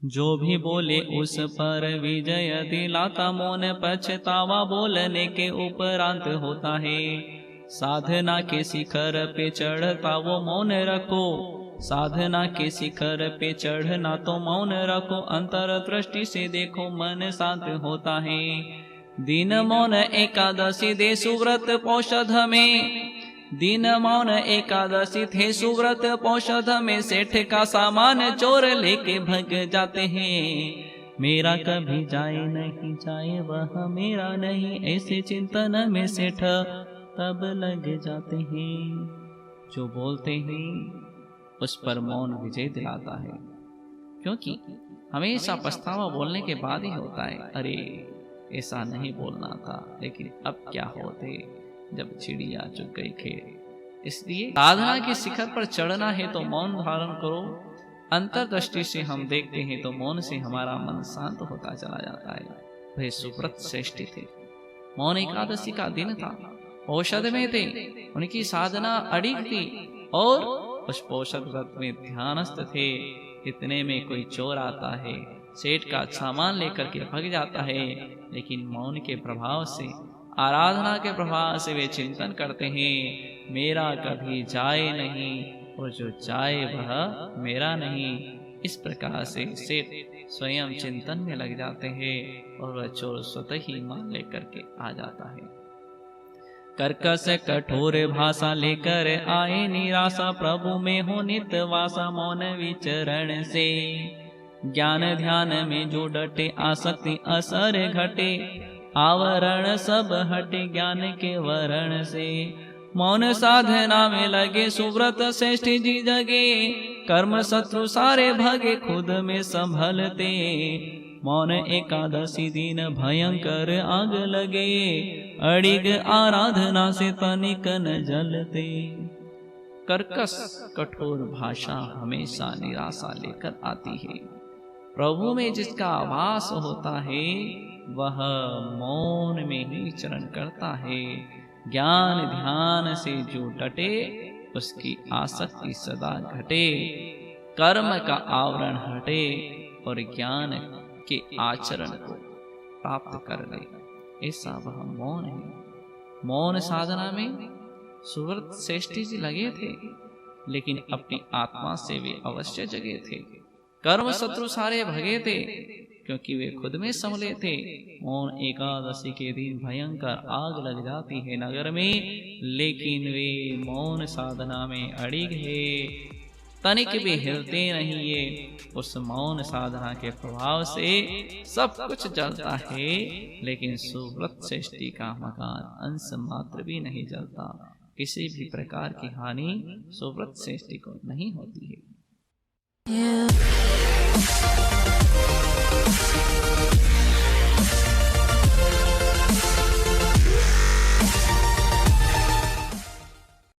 जो भी बोले उस पर विजय दिलाता, मौन पछतावा बोलने के उपरांत होता है। साधना के शिखर पे चढ़ता वो मौन रखो, साधना के शिखर पे चढ़ना तो मौन रखो, अंतर दृष्टि से देखो मन शांत होता है। दिन मौन एकादशी दे सुव्रत पौषध में, दिन मौन एकादशी थे सुव्रत पौषध में, सेठ का सामान चोर लेके भग जाते हैं। मेरा कभी जाए नहीं जाए वह मेरा नहीं, ऐसे चिंतन में सेठ तब लग जाते हैं। जो बोलते हैं उस पर मौन विजय दिलाता है, क्योंकि हमेशा पछतावा बोलने के बाद ही होता है, अरे ऐसा नहीं बोलना था, लेकिन अब क्या होते जब चिड़िया चुग गई खेत। इसलिए साधना के शिखर पर चढ़ना है तो मौन धारण करो। अंतर्दृष्टि से हम देखते हैं तो मौन से हमारा मन शांत होता चला जाता है। वे सुव्रत श्रेष्ठ थे। मौन एकादशी का दिन था, औषध में थे, उनकी साधना अड़िग थी और उस औषध व्रत में ध्यानस्थ थे। इतने में कोई चोर आता है, सेठ का सामान लेकर के भग जाता है, लेकिन मौन के प्रभाव से, आराधना के प्रभाव से वे चिंतन करते हैं, मेरा कभी जाए नहीं और जो जाए वह मेरा नहीं। इस प्रकार से सेठ स्वयं चिंतन में लग जाते हैं और वह चोर स्वतः ही मान लेकर के आ जाता है। कर्कश कठोर भाषा लेकर आए निराशा, प्रभु में हो नित वासा, मौन विचरण से ज्ञान ध्यान में जो डटे, आसक्ति असर घटे, आवरण सब हटे ज्ञान के वरण से। मौन साधना में लगे सुव्रत श्रेष्ठ जी जगे, कर्म शत्रु सारे भगे खुद में संभलते। मौन एकादशी दिन भयंकर आग लगे, अड़िग आराधना से तनिक न जलते। कर्कश कठोर भाषा हमेशा निराशा लेकर आती है। प्रभु में जिसका आभास होता है वह मौन में ही चरण करता है। ज्ञान ध्यान से जो डटे उसकी आसक्ति सदा घटे, कर्म का आवरण हटे और ज्ञान के आचरण को प्राप्त कर ले, ऐसा वह मौन है। मौन साधना में सुव्रत श्रेष्ठ जी लगे थे, लेकिन अपनी आत्मा से वे अवश्य जगे थे। कर्म शत्रु सारे भगे थे, क्योंकि वे खुद में संभले थे। मौन एकादशी के दिन भयंकर आग लग जाती है नगर में, लेकिन वे मौन साधना में अड़िग है, तनिक भी हिलते नहीं ये। उस मौन साधना के प्रभाव से सब कुछ जलता है, लेकिन सुव्रत श्रेष्ठी का मकान अंश मात्र भी नहीं जलता। किसी भी प्रकार की हानि सुव्रत श्रेष्ठी को नहीं होती है।